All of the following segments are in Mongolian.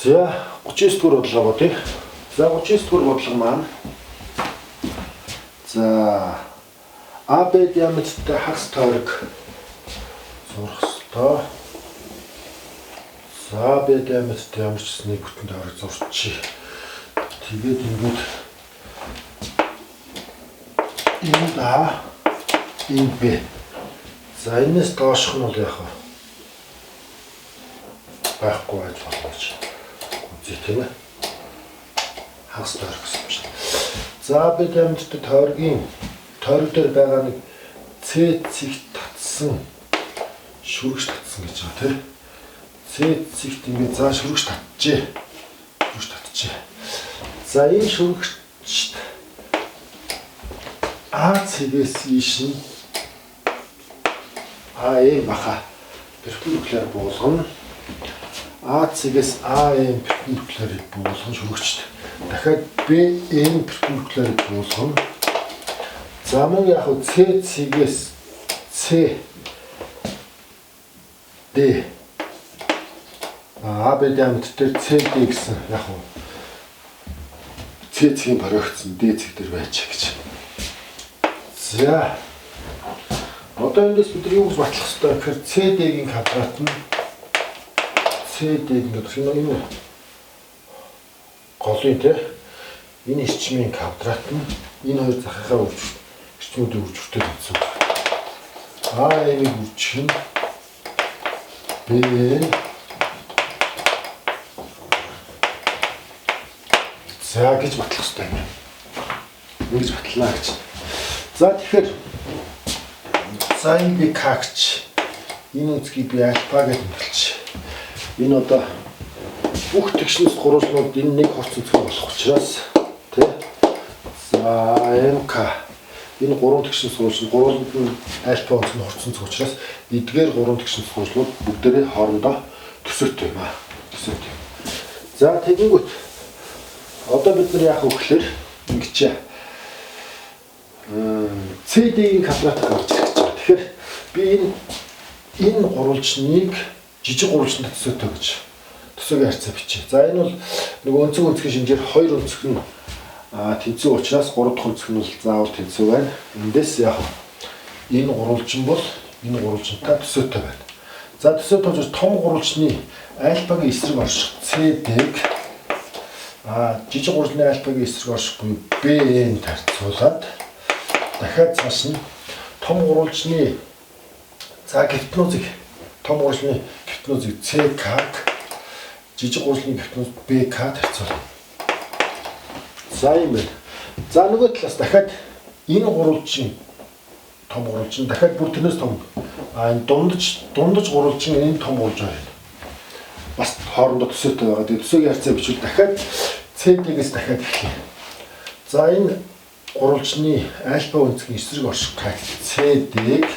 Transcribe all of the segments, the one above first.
За 39 дугаар бодлого бодъё. За 39 дугаар бодлого маань за AB диаметртэй хагас тойрог зурах ёстой. За AB диаметртэй ямар ч нэг бүтэн тойрог зурчих. Тэгээд ингэж энэ А, энэ Б. За энэс доошх нь бол яг байхгүй байж болно гэж. Үзье тийм ээ. Хагас тойрог гэсэн юм шиг. За AB диаметртэй тойргийн тойрог дээр байгаа нэг С цэгт татсан шүрэгч татсан гэж байгаа тийм. С цэгт ингээд за шүрэгч татжээ. Шүрэгч татжээ. За энэ шүрэгчт А цэгээс ийш нь АМ баха перпендикуляр буулгана. А цэгээс АМ перпендикулярыг буулгана шүрэгчт. Дахиад BM перпендикулярыг буулгана. За мөн яг С цэгээс С Д AB диаметрээр CD гэсэн яг С цэгийн баригдсан D цэг дээр байж гэж. За одоо эндээс бид юу гэж батлах ёстой гэхээр CD-гийн квадрат нь CD-гийн энэ голын те энэ эрчмийн квадрат нь энэ хоёр захихаа эрчмүүдийн үржигтэй гэсэн. АМ-ийн үржих нь B за гэж батлах ёстой юм. Ингэж батлаа гэж. За тэгэхээр за энэ би кагч энэ үзгийг би альфа гэж нэрлэж. Энэ одоо бүх тэгшнээс гурвалнууд энэ нэг хурц үзэх болох учраас тий. За МК энэ гурван тэгшнээс гурвалж гурвалд нь альфа онцны хурц үзэх учраас эдгээр гурван тэгшнээс гурвалууд бүгдээрээ хоорондоо төсөөтэй юм аа. Төсөөтэй. За тэгэнгүүт одоо бид нар яах вэ гэхээр ингэж CD-ийн квадрат гарч ирэх гэж байна. Тэгэхээр би энэ гурвалжныг жижиг гурвалжтай төсөөтэй гэж төсөөгийн харьцаа бичье. За энэ бол нөгөө өнцөг өнцгийн шинжээр 2 өнцөг нь тэнцүү учраас 3 дахь өнцөг нь бол заавал тэнцүү байна. Эндээс яг энэ гурвалжин бол энэ гурвалжинтай төсөөтэй байна. За төсөөтэй болж том гурвалжны альфагийн эсрэг орших CD-г жижиг гурвалжны альфагийн эсрэг орших буюу BN харьцуулаад дахиад цааш нь том гурвалжны за гипнозыг том гурвалжны гипнозыг CK-г жижиг гурвалжны гипноз BK-д харьцуулна. За юм байна. За нөгөө талаас дахиад энэ гурвалжин том гурвалжин дахиад бүр тэрнээс том энэ дундаж гурвалжин энэ том гурвалж байна. Бас хоорондоо төсөөтэй байгаа. Тэгээ төсөөгийн харьцаа бичвэл дахиад CD-гээс дахиад эхлэе. За энэ гурвалжны альфа өнцгийн эсрэг орших кагт CD-г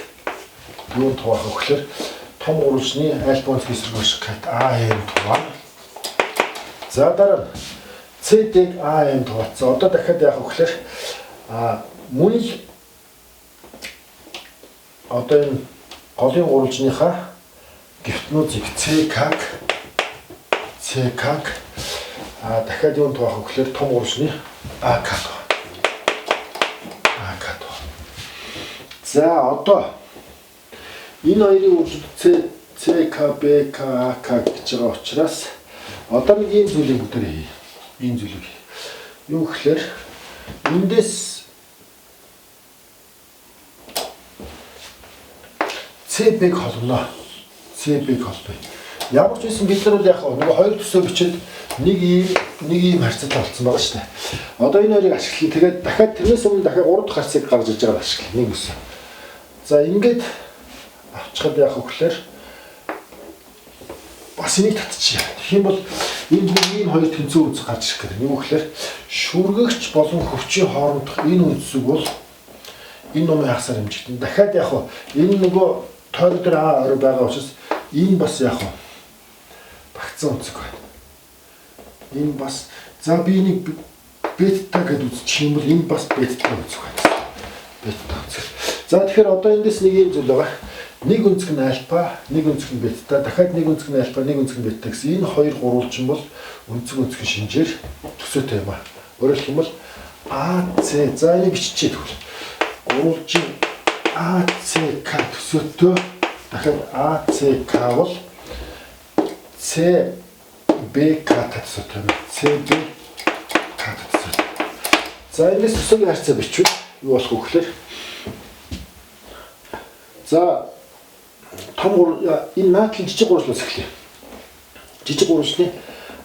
юунд хуваах вэ гэхээр том гурвалжны альфа өнцгийн эсрэг орших кагт AM хуваана. За дараа нь CD-г AM хуваацсан. Одоо дахиад яах вэ гэхээр мөн л одоо энэ голын гурвалжныхаа гипнозыг CK-г дахиад юунд хуваах вэ гэхээр том гурвалжны AK-д. За одоо энэ хоёрын үржил CK, BK, AK гэж байгаа учраас одоо нэг ийм зүйлийг бүгдээ хий. Ийм зүйлийг. Юу гэхээр эндээс CB-г холбоно. CB-г холбоё. Ямар ч байсан бид нар бол яг нөгөө хоёр төсөө бичээд нэг ийм харьцаатай болсон байгаа шүү дээ. Одоо энэ хоёрыг ашиглая. Тэгээд дахиад тэрнээс өмнө дахиад 3 дахь харьцааг гаргаж иж байгаа ашиглая. Нэг үс. За ингээд авчихад яах вэ гэхээр бас энийг татчих. Тэгэх юм бол энэ бүх ийм хоёр тэнцүү үзэг гарч ирэх гэдэг. Юу гэхээр шүргэгч болон хөвчийн хоорондох энэ үндэсэг бол энэ номын хагасаар хэмжигдэн. Дахиад яах вэ? Энэ нөгөө тойрог дээр А орой байгаа учраас энэ бас яах вэ? Багцсан үндэсэг байна. Энэ бас за би энийг бета гэж үзчих юм бол энэ бас бета үндэсэг байна. Бета үндэсэг. За тэгэхээр одоо эндээс нэг юм зүйл байгаа. нэг өнцөг нь альфа, нэг өнцөг нь бета, дахиад нэг өнцөг нь альфа, нэг өнцөг нь бета гэсэн энэ хоёр гурвалжин бол өнцөгийн шинжээр төсөөтэй юм аа. Өөрөөр хэлбэл АЦ за энийг биччихье тэгвэл. Гурвалжин АЦК төсөөтэй дахиад АЦК бол ЦБК төсөөтэй юм. ЦБК төсөөтэй. За энэс төсөөгийн харьцаа бичвэл юу болох вэ гэхээр за том энэ наадлын жижиг гурвалжлаас эхлэе. Жижиг гурвалжны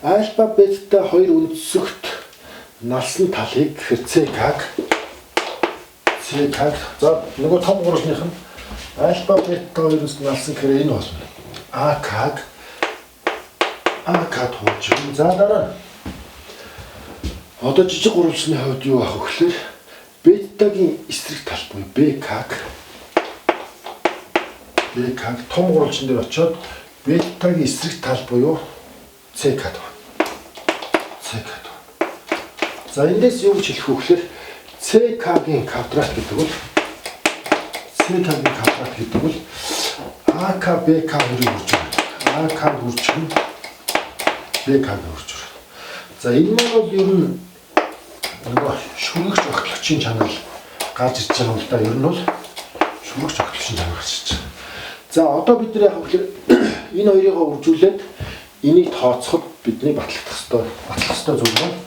альфа бета хоёр өнцөгт налсан талыг гэхээр ЦК за нөгөө том гурвалжных нь альфа бета хоёроос налсан гэхээр энэ болно. АК туулж байна. За дараа нь одоо жижиг гурвалжны хувьд юу ах вэ гэхээр бетагийн эсрэг тал буюу БК том гурвалжин дээр очиод бетагийн эсрэг тал буюу ЦК. За эндээс юу гэж хэлэх вэ гэхээр ЦК-гийн квадрат гэдэг бол АК БК хоёрыг үрж байна. АК үржих нь БК-г үрж байна. За энэ нь бол ер нь нөгөө шүргэгч багтлагчийн чанар гарч ирж байгаа юм л да. Ер нь бол шүргэгч багтлагчийн чанар гарч ирж байгаа. За одоо бид нэр яг гэхээр энэ хоёрыг үржүүлээд энийг тооцоход бидний батлагдах ёстой зүйл нь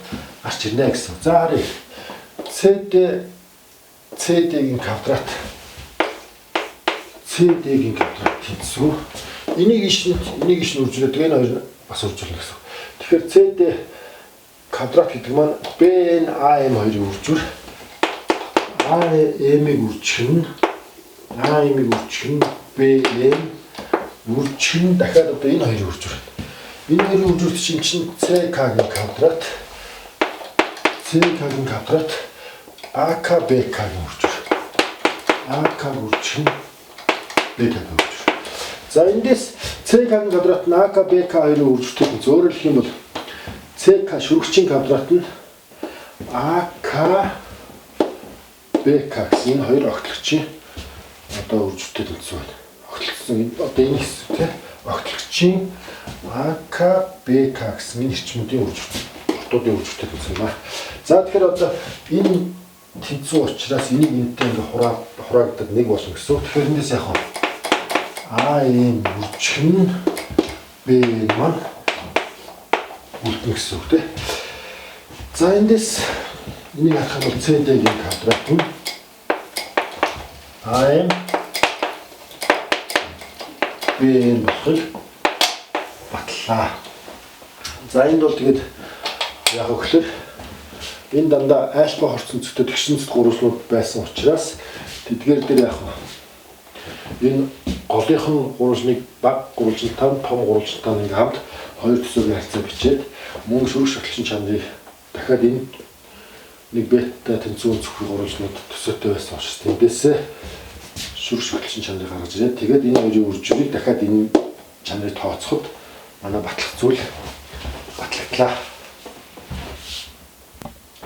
гарч ирнэ гэсэн. За харъя. CD-гийн квадрат тэнцүү. Энийг иш үржүүлээд энэ хоёр бас үржүүлнэ гэсэн. Тэгэхээр CD квадрат гэдэг маань BN AM хоёрыг үржүүр. AM-ыг үржих нь BN үржих нь дахиад одоо энэ хоёрыг үржүүр. Энэ хоёрыг үржүүлэх чинь CK-гийн квадрат АК БК-гийн үржүүр. АК үржих нь БК-гийн үржүүр. За эндээс CK-гийн квадрат нь АК БК хоёрыг үржүүлдэг. Өөрөөр хэлэх юм бол CK шүргэгчийн квадрат нь АК БК гэсэн энэ хоёр огтлагчийн одоо үржүүлдэг тэнцүү байна. Огтлогчсон одоо энэ хэсэг тийм огтлагчийн АК БК гэсэн энэ хэрчмүүдийн урдуудын үржүүлдэг тэнцүү юм аа. За тэгэхээр одоо энэ тэнцүү учраас энийг энэтэй ингээ хураагдаад нэг болно гэсэн. Тэгэхээр эндээс яг АМ үржих нь B маань үлдэн гэсэн үг тийм. За эндээс энийг харах юм бол CD-гийн квадрат нь АМ B болохыг батлаа. За энд бол тэгээд яг өгөхлөр энэ дандаа альфа хорцон цэгтэй тэгшинцэд гурвалжнууд байсан учраас тэдгээр дээр яг энэ голынхан гурвалжныг баг гурвалжинтай том гурвалжинтай нэг хамт хоёр төсөөгийн харьцаа бичээд мөн шүрэг шатлалын чанарыг дахиад энэ нэг бета тэнцүү зөвхөн гурвалжнууд төсөөтэй байсан учраас тэндээс шүрэг шатлалын чанарыг гаргаж ирээд тэгээд энэ хоёрын үржүүлийг дахиад энэ чанарыг тооцоход манай батлах зүйл батлагдлаа.